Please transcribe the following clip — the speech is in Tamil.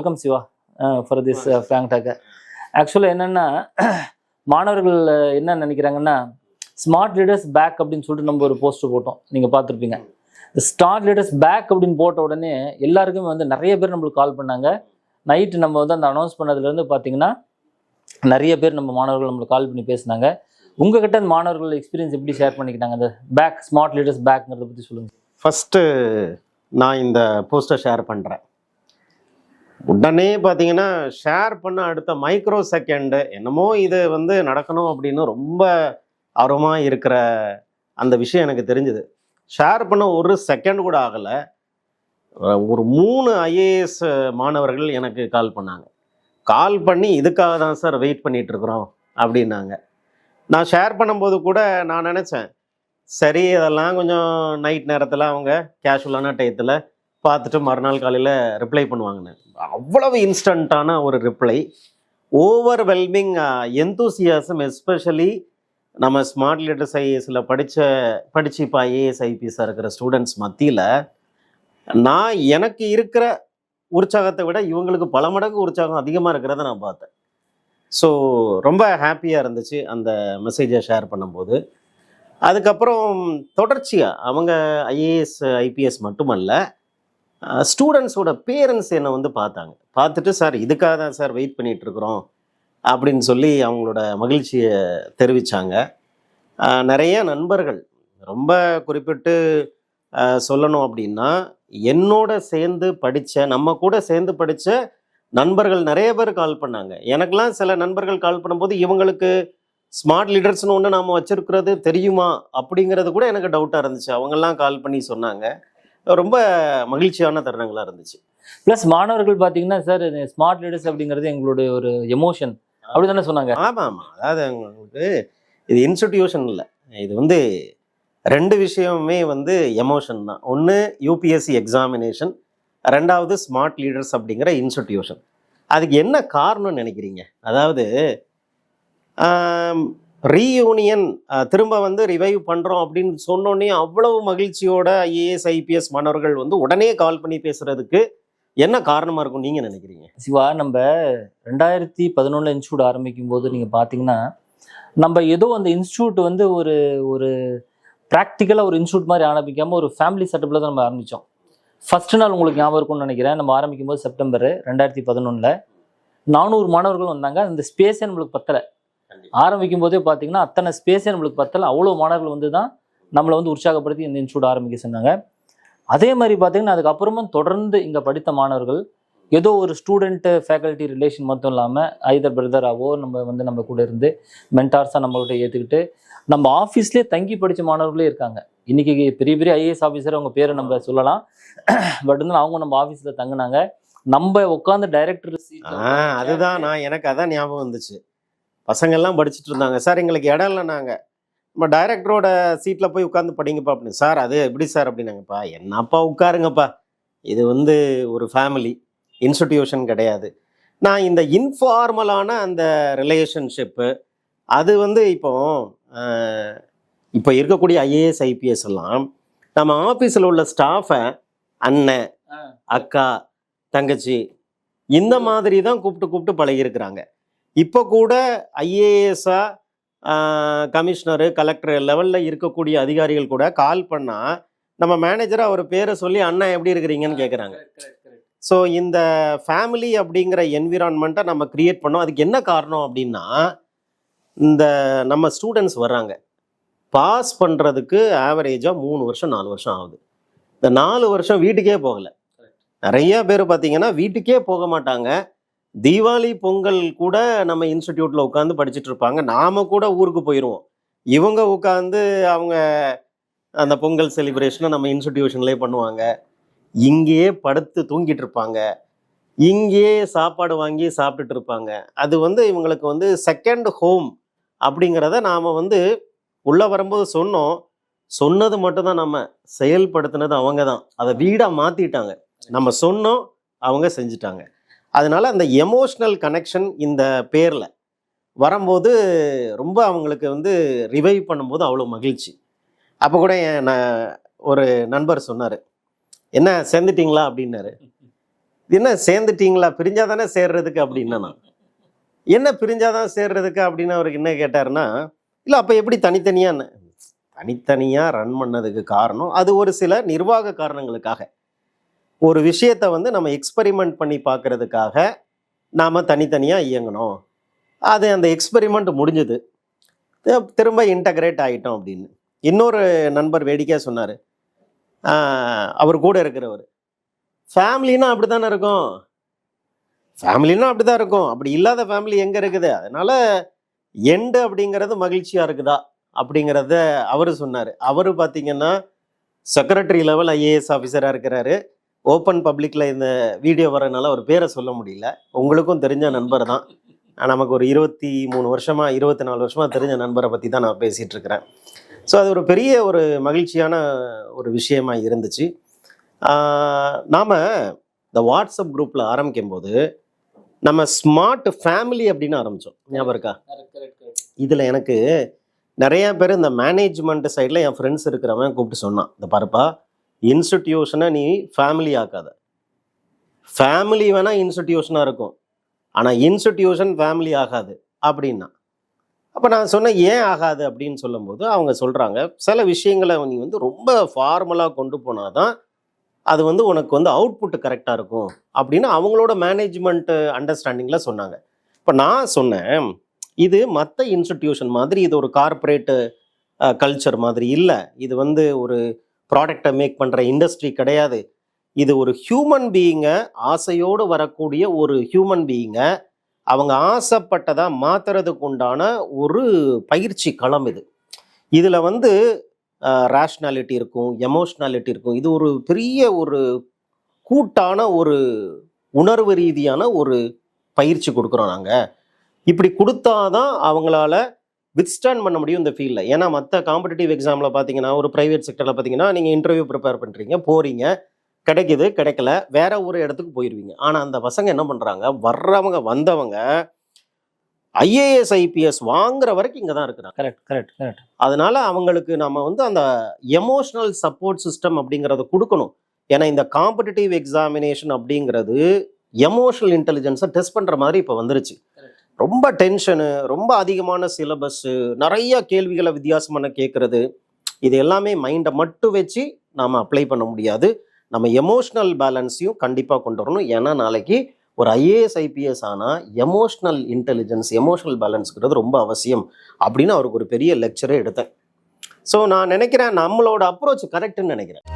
Welcome Siva for this frank talk. ஆக்சுவலாக என்னென்னா மாணவர்கள் என்ன நினைக்கிறாங்கன்னா ஸ்மார்ட் லீடர்ஸ் பேக் அப்படின்னு சொல்லிட்டு நம்ம ஒரு போஸ்டர் போட்டோம், நீங்கள் பார்த்துருப்பீங்க. ஸ்மார்ட் லீடர்ஸ் பேக் அப்படின்னு போட்ட உடனே எல்லாருக்குமே வந்து நிறைய பேர் நம்மளுக்கு கால் பண்ணாங்க. நைட்டு நம்ம வந்து அந்த அனௌன்ஸ் பண்ணதுலேருந்து பார்த்தீங்கன்னா நிறைய பேர் நம்ம மாணவர்கள் நம்மளுக்கு கால் பண்ணி பேசினாங்க. உங்ககிட்ட அந்த மாணவர்கள் எக்ஸ்பீரியன்ஸ் எப்படி ஷேர் பண்ணிக்கிட்டாங்க? அந்த பேக் ஸ்மார்ட் லீடர்ஸ் பேக்ங்கிறத பற்றி சொல்லுங்கள். ஃபஸ்ட்டு நான் இந்த போஸ்டர் ஷேர் பண்ணுறேன். உடனே பார்த்தீங்கன்னா ஷேர் பண்ண அடுத்த மைக்ரோ செகண்டு என்னமோ இது வந்து நடக்கணும் அப்படின்னு ரொம்ப ஆர்வமாக இருக்கிற அந்த விஷயம் எனக்கு தெரிஞ்சுது. ஷேர் பண்ண ஒரு செகண்ட் கூட ஆகலை, ஒரு 3 IAS மாணவர்கள் எனக்கு கால் பண்ணாங்க. கால் பண்ணி இதுக்காக தான் சார் வெயிட் பண்ணிகிட்ருக்குறோம் அப்படின்னாங்க. நான் ஷேர் பண்ணும்போது கூட நான் நினச்சேன், சரி அதெல்லாம் கொஞ்சம் நைட் நேரத்தில் அவங்க கேஷுவலான டயத்தில் பார்த்துட்டு மறுநாள் காலையில் ரிப்ளை பண்ணுவாங்கன்னு. அவ்வளவு இன்ஸ்டண்ட்டான ஒரு ரிப்ளை, ஓவர்வெல்மிங் எந்தூசியாசம். எஸ்பெஷலி நம்ம ஸ்மார்ட் லீடர்ஸ் ஐஏஎஸில் படித்து இப்போ ஐஏஎஸ் ஐபிஎஸ்ஸாக இருக்கிற ஸ்டூடெண்ட்ஸ் மத்தியில் எனக்கு இருக்கிற உற்சாகத்தை விட இவங்களுக்கு பல மடங்கு உற்சாகம் அதிகமாக இருக்கிறத நான் பார்த்தேன். ஸோ ரொம்ப ஹாப்பியாக இருந்துச்சு அந்த மெசேஜை ஷேர் பண்ணும்போது. அதுக்கப்புறம் தொடர்ச்சியாக அவங்க ஐஏஎஸ் ஐபிஎஸ் மட்டுமல்ல, ஸ்டூடெண்ட்ஸோட பேரண்ட்ஸ் என்னை வந்து பார்த்துட்டு சார் இதுக்காக தான் சார் வெயிட் பண்ணிகிட்ருக்குறோம் அப்படின்னு சொல்லி அவங்களோட மகிழ்ச்சியை தெரிவித்தாங்க. நிறைய நண்பர்கள், ரொம்ப குறிப்பிட்டு சொல்லணும் அப்படின்னா என்னோட சேர்ந்து படித்த நம்ம கூட சேர்ந்து படித்த நண்பர்கள் நிறைய பேர் கால் பண்ணாங்க. எனக்கெல்லாம் சில நண்பர்கள் கால் பண்ணும்போது இவங்களுக்கு ஸ்மார்ட் லீடர்ஸ்னு ஒன்று நாம் வச்சுருக்கிறது தெரியுமா அப்படிங்கிறது கூட எனக்கு டவுட்டாக இருந்துச்சு. அவங்கெல்லாம் கால் பண்ணி சொன்னாங்க. ரொம்ப மகிழ்ச்சியான தருணங்களாக இருந்துச்சு. ப்ளஸ் மாணவர்கள் பார்த்தீங்கன்னா சார் ஸ்மார்ட் லீடர்ஸ் அப்படிங்கிறது எங்களுடைய ஒரு எமோஷன் அப்படி தானே சொன்னாங்க. ஆமாம், அதாவது உங்களுக்கு இது இன்ஸ்டிடியூஷன் இல்லை, இது வந்து 2 விஷயமுமே வந்து எமோஷன் தான். ஒன்று யூபிஎஸ்சி எக்ஸாமினேஷன், 2வது ஸ்மார்ட் லீடர்ஸ் அப்படிங்கிற இன்ஸ்டிடியூஷன். அதுக்கு என்ன காரணம்னு நினைக்கிறீங்க? அதாவது ரீயூனியன் திரும்ப வந்து ரிவைவ் பண்ணுறோம் அப்படின்னு சொன்னோன்னே அவ்வளவு மகிழ்ச்சியோட ஐஏஎஸ் ஐபிஎஸ் மாணவர்கள் வந்து உடனே கால் பண்ணி பேசுகிறதுக்கு என்ன காரணமாக இருக்கும் நீங்கள் நினைக்கிறீங்க? சிவா, நம்ம 2011 இன்ஸ்டியூட் ஆரம்பிக்கும் போது நீங்கள் பார்த்தீங்கன்னா நம்ம ஏதோ அந்த இன்ஸ்டியூட் வந்து ஒரு ஒரு ப்ராக்டிக்கலாக ஒரு இன்ஸ்டியூட் மாதிரி ஆரம்பிக்காமல் ஒரு ஃபேமிலி செட்டப்பில் தான் நம்ம ஆரம்பித்தோம். ஃபஸ்ட்டு நாள் உங்களுக்கு ஞாபகம் இருக்கும்னு நினைக்கிறேன். நம்ம ஆரம்பிக்கும் போது செப்டம்பர் 2011 400 மாணவர்கள் வந்தாங்க. அந்த ஸ்பேஸே நம்மளுக்கு பத்தலை. ஆரம்பிக்கும் போதே பார்த்தீங்கன்னா அத்தனை ஸ்பேஸே நம்மளுக்கு பத்தலை. அவ்வளோ மாணவர்கள் வந்து தான் நம்மளை வந்து உற்சாகப்படுத்தி இந்த இன்ஸ்டியூட் ஆரம்பிக்க சொன்னாங்க. அதே மாதிரி பார்த்தீங்கன்னா அதுக்கப்புறமும் தொடர்ந்து இங்கே படித்த மாணவர்கள் ஏதோ ஒரு ஸ்டூடெண்ட்டு ஃபேக்கல்ட்டி ரிலேஷன் மட்டும் இல்லாமல் ஐதர் பிரதராகவோ நம்ம கூட இருந்து மென்டார்ஸாக நம்மள்கிட்ட ஏற்றுக்கிட்டு நம்ம ஆஃபீஸ்லேயே தங்கி படித்த மாணவர்களே இருக்காங்க. இன்றைக்கி பெரிய பெரிய ஐஏஎஸ் ஆஃபீஸர் அவங்க பேரை நம்ம சொல்லலாம். பட் வந்து அவங்க நம்ம ஆஃபீஸில் தங்கினாங்க. நம்ம உட்காந்து டைரக்டர் அதுதான் எனக்கு அதான் ஞாபகம் வந்துச்சு. பசங்கள்லாம் படிச்சுட்டு இருந்தாங்க. சார் எங்களுக்கு இடம் இல்லைனாங்க, நம்ம டைரக்டரோட சீட்டில் போய் உட்காந்து படிங்கப்பா அப்படின்னு. சார் அது எப்படி சார் அப்படின்னாங்கப்பா. என்னப்பா உட்காருங்கப்பா, இது வந்து ஒரு ஃபேமிலி இன்ஸ்டிடியூஷன் கிடையாது. நான் இந்த இன்ஃபார்மலான அந்த ரிலேஷன்ஷிப்பு அது வந்து இப்போ இருக்கக்கூடிய ஐஏஎஸ் ஐபிஎஸ் எல்லாம் நம்ம ஆஃபீஸில் உள்ள ஸ்டாஃபை அண்ணன் அக்கா தங்கச்சி இந்த மாதிரி தான் கூப்பிட்டு பழகிருக்கிறாங்க. இப்போ கூட ஐஏஎஸ்ஸாக கமிஷனரு கலெக்டர் லெவலில் இருக்கக்கூடிய அதிகாரிகள் கூட கால் பண்ணால் நம்ம மேனேஜராக அவர் பேரை சொல்லி அண்ணா எப்படி இருக்கிறீங்கன்னு கேட்குறாங்க. ஸோ இந்த ஃபேமிலி அப்படிங்கிற என்விரான்மெண்ட்டை நம்ம க்ரியேட் பண்ணோம். அதுக்கு என்ன காரணம் அப்படின்னா, இந்த நம்ம ஸ்டூடெண்ட்ஸ் வர்றாங்க, பாஸ் பண்ணுறதுக்கு ஆவரேஜாக 3 வருஷம் 4 வருஷம் ஆகுது. இந்த 4 வருஷம் வீட்டுக்கே போகலை. நிறைய பேர் பார்த்தீங்கன்னா வீட்டுக்கே போக மாட்டாங்க. தீபாவளி பொங்கல் கூட நம்ம இன்ஸ்டிடியூட்டில் உட்காந்து படிச்சுட்டு இருப்பாங்க. நாம் கூட ஊருக்கு போயிடுவோம். இவங்க உட்காந்து அவங்க அந்த பொங்கல் செலிப்ரேஷனை நம்ம இன்ஸ்டிடியூஷன்லேயே பண்ணுவாங்க. இங்கேயே படுத்து தூங்கிட்டு இருப்பாங்க, இங்கேயே சாப்பாடு வாங்கி சாப்பிட்டுட்டு இருப்பாங்க. அது வந்து இவங்களுக்கு வந்து செகண்ட் ஹோம் அப்படிங்கிறத நாம் வந்து உள்ளே வரும்போது சொன்னது மட்டும்தான், நம்ம செயல்படுத்தினது அவங்க தான். அதை வீடாக மாற்றிட்டாங்க. நம்ம சொன்னோம், அவங்க செஞ்சுட்டாங்க. அதனால அந்த எமோஷ்னல் கனெக்ஷன் இந்த பேரில் வரும்போது ரொம்ப அவங்களுக்கு வந்து ரிவைவ் பண்ணும்போது அவ்வளோ மகிழ்ச்சி. அப்போ கூட ஒரு நண்பர் சொன்னார், என்ன சேர்ந்துட்டிங்களா அப்படின்னாரு. என்ன சேர்ந்துட்டீங்களா, பிரிஞ்சாதானே சேர்றதுக்கு அப்படின்னா, நான் என்ன பிரிஞ்சாதான் சேர்றதுக்கு அப்படின்னு அவருக்கு என்ன கேட்டாருன்னா, இல்லை அப்போ எப்படி தனித்தனியாக, தனித்தனியாக ரன் பண்ணதுக்கு காரணம் அது ஒரு சில நிர்வாக காரணங்களுக்காக. ஒரு விஷயத்தை வந்து நம்ம எக்ஸ்பெரிமெண்ட் பண்ணி பார்க்கறதுக்காக நாம் தனித்தனியாக இயங்கணும். அது அந்த எக்ஸ்பெரிமெண்ட் முடிஞ்சது, திரும்ப இன்டகிரேட் ஆகிட்டோம் அப்படின்னு. இன்னொரு நண்பர் வேடிக்கையாக சொன்னார், அவர் கூட இருக்கிறவர், ஃபேமிலின்னா அப்படி தானே இருக்கும், ஃபேமிலின்னா அப்படி தான் இருக்கும், அப்படி இல்லாத ஃபேமிலி எங்கே இருக்குது, அதனால எண்டு அப்படிங்கிறது மகிழ்ச்சியாக இருக்குதா அப்படிங்கிறத அவர் சொன்னார். அவர் பார்த்தீங்கன்னா செக்ரட்டரி லெவல் ஐஏஎஸ் ஆஃபீஸராக இருக்கிறாரு. ஓப்பன் பப்ளிக்கில் இந்த வீடியோ வரனால அவர் பேரை சொல்ல முடியல, உங்களுக்கும் தெரிஞ்ச நண்பர் தான். நமக்கு ஒரு 23 வருஷமாக 24 வருஷமாக தெரிஞ்ச நண்பரை பற்றி தான் நான் பேசிகிட்டு இருக்கிறேன். ஸோ அது ஒரு பெரிய ஒரு மகிழ்ச்சியான ஒரு விஷயமா இருந்துச்சு. நாம் இந்த வாட்ஸ்அப் குரூப்பில் ஆரம்பிக்கும் போது நம்ம ஸ்மார்ட் ஃபேமிலி அப்படின்னு ஆரம்பித்தோம், ஞாபகம் இருக்கா? இதில் எனக்கு நிறைய பேர் இந்த மேனேஜ்மெண்ட் சைடில் என் ஃப்ரெண்ட்ஸ் இருக்கிறவன் கூப்பிட்டு சொன்னான், இந்த பாருப்பா, இன்ஸ்டிடியூஷனை நீ ஃபேமிலி ஆக்காத, ஃபேமிலி வேணால் இன்ஸ்டிடியூஷனாக இருக்கும், ஆனால் இன்ஸ்டிடியூஷன் ஃபேமிலி ஆகாது அப்படின்னா. அப்போ நான் சொன்னேன் ஏன் ஆகாது அப்படின்னு சொல்லும்போது அவங்க சொல்கிறாங்க, சில விஷயங்களை நீ வந்து ரொம்ப ஃபார்மலாக கொண்டு போனால் தான் அது வந்து உனக்கு வந்து அவுட்புட் கரெக்டாக இருக்கும் அப்படின்னு அவங்களோட மேனேஜ்மெண்ட் அண்டர்ஸ்டாண்டிங்கில் சொன்னாங்க. இப்போ நான் சொன்னேன், இது மற்ற இன்ஸ்டிடியூஷன் மாதிரி இது ஒரு கார்ப்பரேட்டு கல்ச்சர் மாதிரி இல்லை, இது வந்து ஒரு ப்ராடக்டை மேக் பண்ணுற இண்டஸ்ட்ரி கிடையாது, இது ஒரு ஹியூமன் பீயிங்கை, ஆசையோடு வரக்கூடிய ஒரு ஹியூமன் பீயிங்கை அவங்க ஆசைப்பட்டதாக மாற்றுறதுக்கு உண்டான ஒரு பயிற்சி களம் இது. இதில் வந்து ரேஷ்னாலிட்டி இருக்கும், எமோஷ்னாலிட்டி இருக்கும், இது ஒரு பெரிய ஒரு கூட்டான ஒரு உணர்வு ரீதியான ஒரு பயிற்சி கொடுக்குறோம் நாங்கள். இப்படி கொடுத்தாதான் அவங்களால வித்ஸ்டாண்ட் பண்ண முடியும் இந்த ஃபீல்டில். ஏன்னா மற்ற காம்படிட்டிவ் எக்ஸாமில் பார்த்தீங்கன்னா, ஒரு ப்ரைவேட் செக்டரில் பார்த்தீங்கன்னா, நீங்கள் இன்டர்வியூ ப்ரிப்பேர் பண்ணுறீங்க, போகிறீங்க, கிடைக்குது, கிடைக்கல, வேற ஒரு இடத்துக்கு போயிடுவீங்க. ஆனால் அந்த பசங்க என்ன பண்ணுறாங்க, வர்றவங்க வந்தவங்க ஐஏஎஸ் ஐபிஎஸ் வாங்குற வரைக்கும் இங்கே தான் இருக்கிறாங்க. Correct correct correct. அதனால அவங்களுக்கு நம்ம வந்து அந்த எமோஷனல் சப்போர்ட் சிஸ்டம் அப்படிங்கிறத கொடுக்கணும். ஏன்னா இந்த காம்படிட்டிவ் எக்ஸாமினேஷன் அப்படிங்கிறது எமோஷனல் இன்டெலிஜென்ஸை டெஸ்ட் பண்ணுற மாதிரி இப்போ வந்துருச்சு. ரொம்ப டென்ஷனு, ரொம்ப அதிகமான சிலபஸ்ஸு, நிறைய கேள்விகளை வித்தியாசமான கேட்குறது, இது எல்லாமே மைண்டை மட்டும் வச்சு நாம் அப்ளை பண்ண முடியாது. நம்ம எமோஷ்னல் பேலன்ஸையும் கண்டிப்பாக கொண்டு வரணும். ஏன்னா நாளைக்கு ஒரு ஐஏஎஸ் ஐபிஎஸ் ஆனால் எமோஷ்னல் இன்டெலிஜென்ஸ், எமோஷ்னல் பேலன்ஸுங்கிறது ரொம்ப அவசியம் அப்படின்னு அவருக்கு ஒரு பெரிய லெக்சரே எடுத்தேன். ஸோ நான் நினைக்கிறேன் நம்மளோட அப்ரோச் கரெக்டுன்னு நினைக்கிறேன்.